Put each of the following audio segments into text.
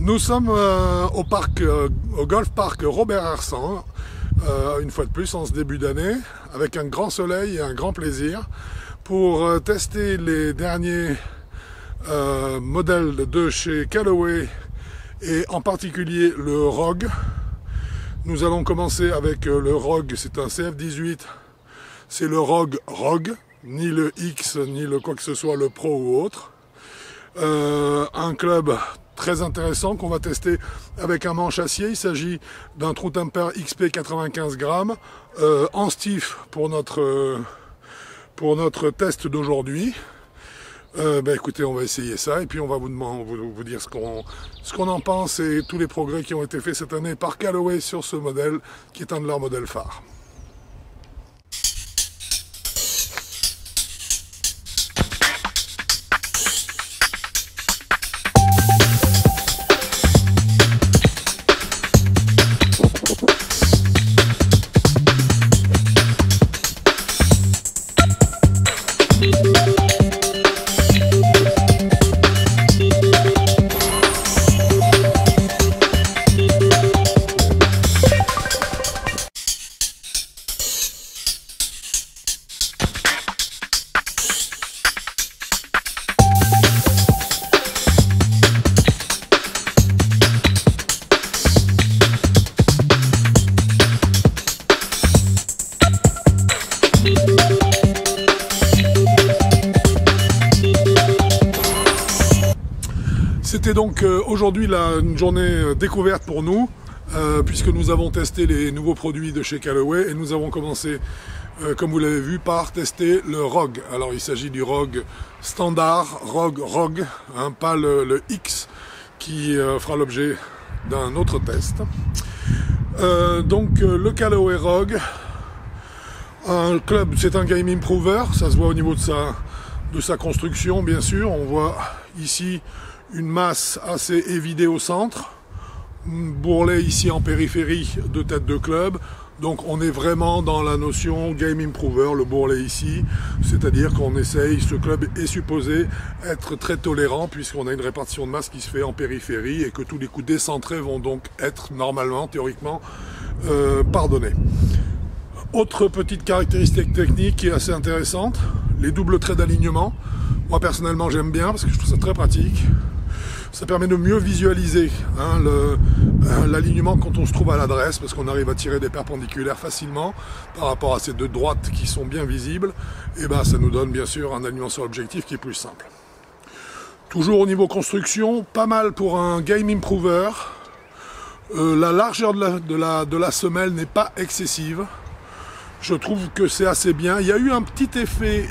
Nous sommes au Golf Park Robert Hersant, une fois de plus en ce début d'année, avec un grand soleil et un grand plaisir, pour tester les derniers modèles de chez Callaway et en particulier le Rogue. Nous allons commencer avec le Rogue, c'est un CF18, c'est le Rogue, ni le X, ni le quoi que ce soit, le Pro ou autre. Un club très intéressant qu'on va tester avec un manche acier. Il s'agit d'un True Temper XP 95 grammes en stiff pour notre test d'aujourd'hui. Écoutez, on va essayer ça et puis on va vous dire ce qu'on en pense et tous les progrès qui ont été faits cette année par Callaway sur ce modèle qui est un de leurs modèles phares. C'était donc aujourd'hui une journée découverte pour nous, puisque nous avons testé les nouveaux produits de chez Callaway et nous avons commencé, comme vous l'avez vu, par tester le Rogue. Alors il s'agit du Rogue standard, Rogue, hein, pas le X qui fera l'objet d'un autre test. Le Callaway Rogue, un club, c'est un game improver, ça se voit au niveau de sa construction bien sûr. On voit ici une masse assez évidée au centre, bourrelet ici en périphérie de tête de club. Donc on est vraiment dans la notion game improver, le bourrelet ici, c'est-à-dire qu'on essaye, ce club est supposé être très tolérant puisqu'on a une répartition de masse qui se fait en périphérie et que tous les coups décentrés vont donc être normalement, théoriquement, pardonnés. Autre petite caractéristique technique qui est assez intéressante, les doubles traits d'alignement. Moi personnellement j'aime bien parce que je trouve ça très pratique. Ça permet de mieux visualiser l'alignement quand on se trouve à l'adresse, parce qu'on arrive à tirer des perpendiculaires facilement par rapport à ces deux droites qui sont bien visibles. Et ça nous donne bien sûr un alignement sur l'objectif qui est plus simple. Toujours au niveau construction, pas mal pour un game improver. La largeur de la semelle n'est pas excessive. Je trouve que c'est assez bien. Il y a eu un petit effet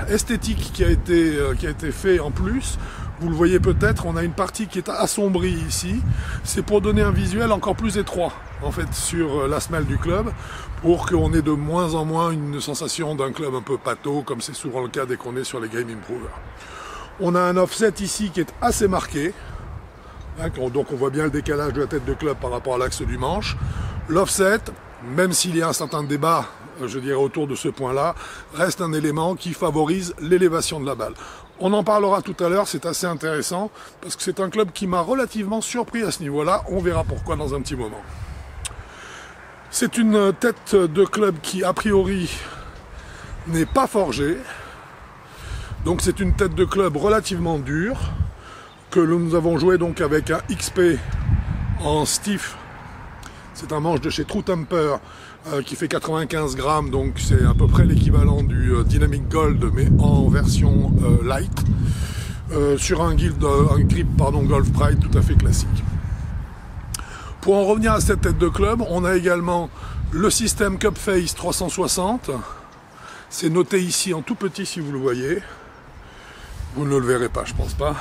esthétique qui a été fait en plus. Vous le voyez peut-être, on a une partie qui est assombrie ici. C'est pour donner un visuel encore plus étroit en fait sur la semelle du club, pour qu'on ait de moins en moins une sensation d'un club un peu pâteau, comme c'est souvent le cas dès qu'on est sur les game improvers. On a un offset ici qui est assez marqué. Donc on voit bien le décalage de la tête de club par rapport à l'axe du manche. L'offset, même s'il y a un certain débat, je dirais, autour de ce point-là, reste un élément qui favorise l'élévation de la balle. On en parlera tout à l'heure, c'est assez intéressant, parce que c'est un club qui m'a relativement surpris à ce niveau-là. On verra pourquoi dans un petit moment. C'est une tête de club qui, a priori, n'est pas forgée. Donc c'est une tête de club relativement dure, que nous avons joué donc avec un XP en stiff. C'est un manche de chez True Temper qui fait 95 grammes, donc c'est à peu près l'équivalent du Dynamic Gold, mais en version light, sur un grip Golf Pride tout à fait classique. Pour en revenir à cette tête de club, on a également le système Cup Face 360. C'est noté ici en tout petit si vous le voyez. Vous ne le verrez pas, je pense pas.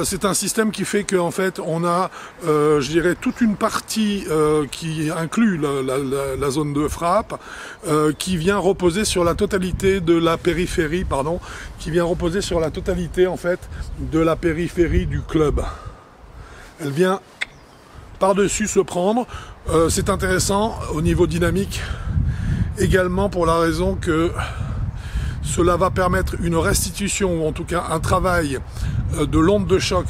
C'est un système qui fait qu'en fait on a, je dirais, toute une partie qui inclut la zone de frappe, qui vient reposer sur la totalité de la périphérie, qui vient reposer sur la totalité en fait de la périphérie du club. Elle vient par-dessus se prendre. C'est intéressant au niveau dynamique également pour la raison que cela va permettre une restitution, ou en tout cas un travail de l'onde de choc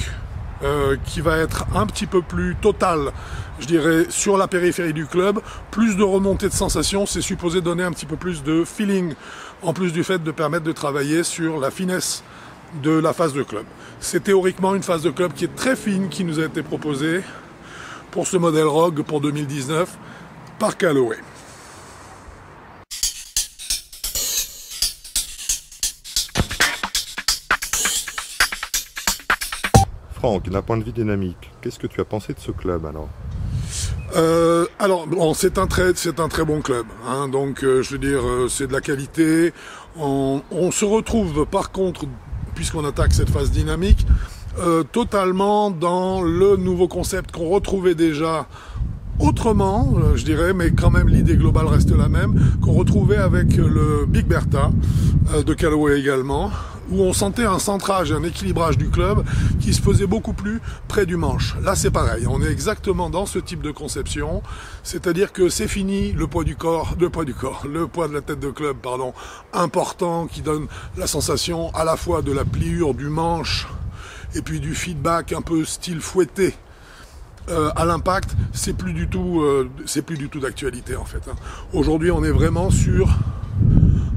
qui va être un petit peu plus total, je dirais, sur la périphérie du club. Plus de remontée de sensations, c'est supposé donner un petit peu plus de feeling, en plus du fait de permettre de travailler sur la finesse de la phase de club. C'est théoriquement une phase de club qui est très fine, qui nous a été proposée pour ce modèle Rogue pour 2019 par Callaway. Franck, d'un point de vue dynamique, qu'est-ce que tu as pensé de ce club alors? Bon, c'est un très bon club, hein, donc je veux dire, c'est de la qualité. On se retrouve par contre, puisqu'on attaque cette phase dynamique, totalement dans le nouveau concept qu'on retrouvait déjà autrement, je dirais, mais quand même l'idée globale reste la même, qu'on retrouvait avec le Big Bertha de Callaway également, où on sentait un centrage et un équilibrage du club qui se faisait beaucoup plus près du manche. Là c'est pareil, on est exactement dans ce type de conception, c'est-à-dire que c'est fini le poids de la tête de club, pardon, important, qui donne la sensation à la fois de la pliure du manche et puis du feedback un peu style fouetté à l'impact. C'est plus du tout d'actualité en fait, hein. Aujourd'hui on est vraiment sur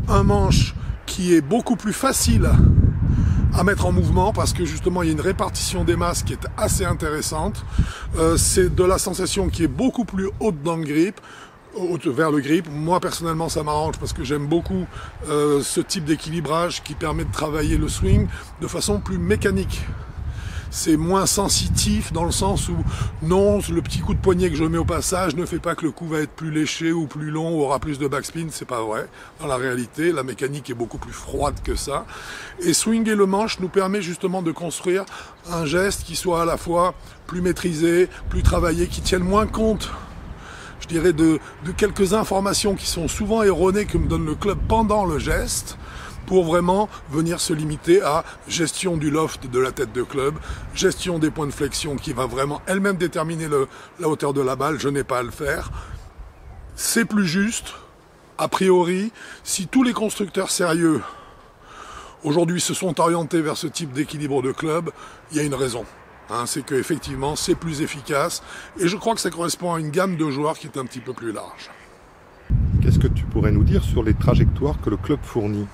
un manche qui est beaucoup plus facile à mettre en mouvement parce que justement il y a une répartition des masses qui est assez intéressante. C'est de la sensation qui est beaucoup plus haute dans le grip, vers le grip. Moi personnellement ça m'arrange parce que j'aime beaucoup ce type d'équilibrage qui permet de travailler le swing de façon plus mécanique. C'est moins sensitif dans le sens où non, le petit coup de poignet que je mets au passage ne fait pas que le coup va être plus léché ou plus long ou aura plus de backspin, c'est pas vrai. Dans la réalité, la mécanique est beaucoup plus froide que ça. Et swinger le manche nous permet justement de construire un geste qui soit à la fois plus maîtrisé, plus travaillé, qui tienne moins compte, je dirais, de quelques informations qui sont souvent erronées que me donne le club pendant le geste, pour vraiment venir se limiter à gestion du loft de la tête de club, gestion des points de flexion qui va vraiment elle-même déterminer la hauteur de la balle, je n'ai pas à le faire. C'est plus juste, a priori, si tous les constructeurs sérieux aujourd'hui se sont orientés vers ce type d'équilibre de club, il y a une raison. Hein, c'est qu'effectivement c'est plus efficace et je crois que ça correspond à une gamme de joueurs qui est un petit peu plus large. Qu'est-ce que tu pourrais nous dire sur les trajectoires que le club fournit ?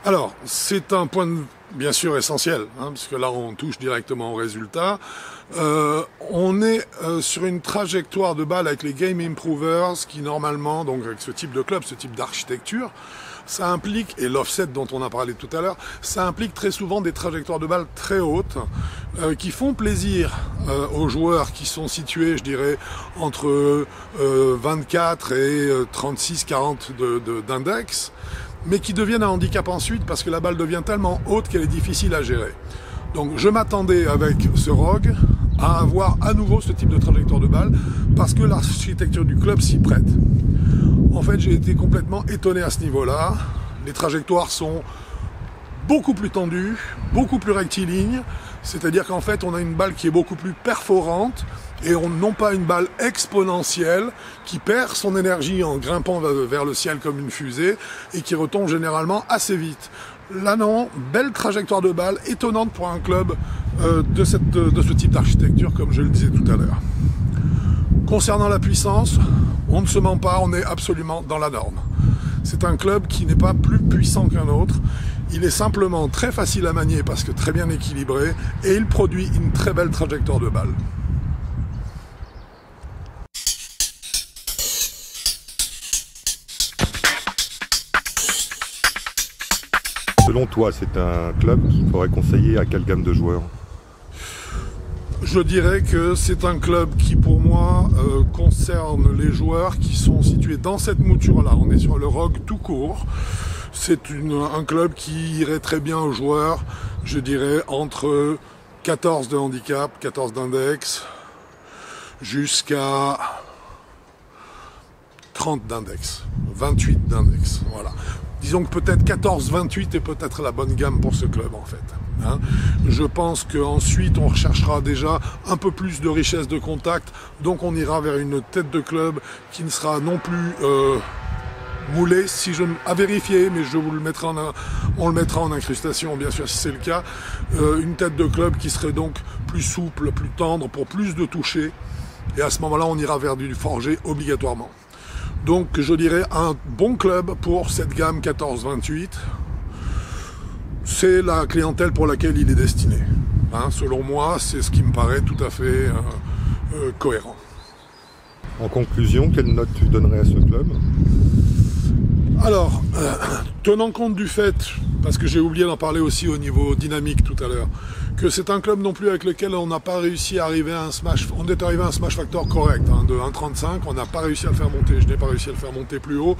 Alors, c'est un point bien sûr essentiel, hein, parce que là on touche directement au résultat. On est sur une trajectoire de balle avec les Game Improvers qui normalement, donc avec ce type de club, ce type d'architecture, ça implique, et l'offset dont on a parlé tout à l'heure, ça implique très souvent des trajectoires de balle très hautes qui font plaisir aux joueurs qui sont situés, je dirais, entre 24 et 36-40 d'index, mais qui deviennent un handicap ensuite parce que la balle devient tellement haute qu'elle est difficile à gérer. Donc je m'attendais avec ce Rogue à avoir à nouveau ce type de trajectoire de balle parce que l'architecture du club s'y prête. En fait, j'ai été complètement étonné à ce niveau-là. Les trajectoires sont beaucoup plus tendues, beaucoup plus rectilignes, c'est-à-dire qu'en fait on a une balle qui est beaucoup plus perforante et non pas une balle exponentielle qui perd son énergie en grimpant vers le ciel comme une fusée et qui retombe généralement assez vite. Là non, belle trajectoire de balle, étonnante pour un club de ce type d'architecture comme je le disais tout à l'heure. Concernant la puissance, on ne se ment pas, on est absolument dans la norme. C'est un club qui n'est pas plus puissant qu'un autre, il est simplement très facile à manier parce que très bien équilibré et il produit une très belle trajectoire de balle. Selon toi, c'est un club qu'il faudrait conseiller à quelle gamme de joueurs ? Je dirais que c'est un club qui, pour moi, concerne les joueurs qui sont situés dans cette mouture-là. On est sur le Rogue tout court. C'est un club qui irait très bien aux joueurs, je dirais, entre 14 de handicap, 14 d'index, jusqu'à 30 d'index, 28 d'index, voilà. Disons que peut-être 14-28 est peut-être la bonne gamme pour ce club en fait. Hein. Je pense qu'ensuite on recherchera déjà un peu plus de richesse de contact, donc on ira vers une tête de club qui ne sera non plus moulé, si je à vérifier, mais je vous le mettrai on le mettra en incrustation, bien sûr, si c'est le cas. Une tête de club qui serait donc plus souple, plus tendre, pour plus de toucher. Et à ce moment-là, on ira vers du forgé obligatoirement. Donc, je dirais un bon club pour cette gamme 14-28. C'est la clientèle pour laquelle il est destiné. Hein, selon moi, c'est ce qui me paraît tout à fait cohérent. En conclusion, quelle note tu donnerais à ce club? Alors, tenant compte du fait, parce que j'ai oublié d'en parler aussi au niveau dynamique tout à l'heure, que c'est un club non plus avec lequel on n'a pas réussi à arriver à un smash, on est arrivé à un smash factor correct, hein, de 1,35, on n'a pas réussi à le faire monter, je n'ai pas réussi à le faire monter plus haut.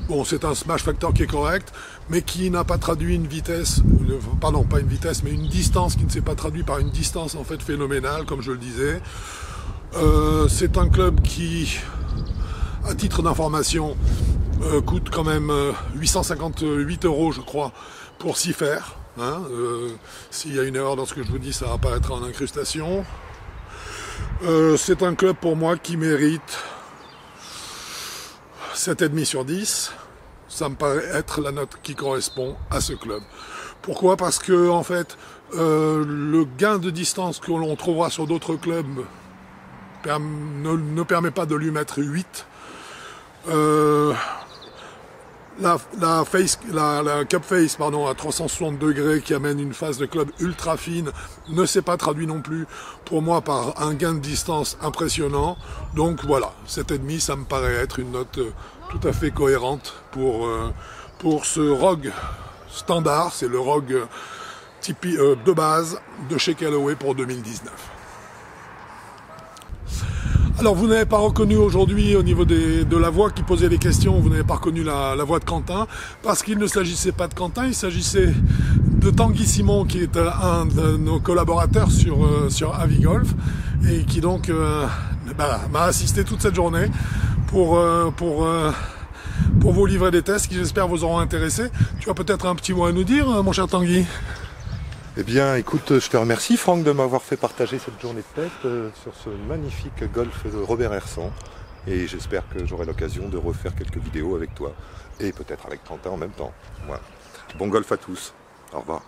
Bon, c'est un smash factor qui est correct, mais qui n'a pas traduit une vitesse, pardon, pas une vitesse, mais une distance qui ne s'est pas traduite par une distance en fait phénoménale, comme je le disais. C'est un club qui, à titre d'information, coûte quand même 858 €, je crois, pour s'y faire. Hein, s'il y a une erreur dans ce que je vous dis, ça apparaîtra en incrustation. C'est un club pour moi qui mérite 7,5 sur 10. Ça me paraît être la note qui correspond à ce club. Pourquoi? Parce que en fait, le gain de distance que l'on trouvera sur d'autres clubs ne permet pas de lui mettre 8. La cup face pardon, à 360 degrés qui amène une phase de club ultra fine ne s'est pas traduit non plus pour moi par un gain de distance impressionnant. Donc voilà, 7,5, ça me paraît être une note tout à fait cohérente pour ce ROG standard. C'est le ROG de base de chez Callaway pour 2019. Alors vous n'avez pas reconnu aujourd'hui au niveau de la voix qui posait des questions, vous n'avez pas reconnu la voix de Quentin, parce qu'il ne s'agissait pas de Quentin, il s'agissait de Tanguy Simon qui est un de nos collaborateurs sur Avigolf et qui donc m'a assisté toute cette journée pour vous livrer des tests qui j'espère vous auront intéressé. Tu as peut-être un petit mot à nous dire, mon cher Tanguy? Eh bien, écoute, je te remercie, Franck, de m'avoir fait partager cette journée de test sur ce magnifique Golf de Robert Hersant. Et j'espère que j'aurai l'occasion de refaire quelques vidéos avec toi. Et peut-être avec Quentin en même temps. Voilà. Bon golf à tous. Au revoir.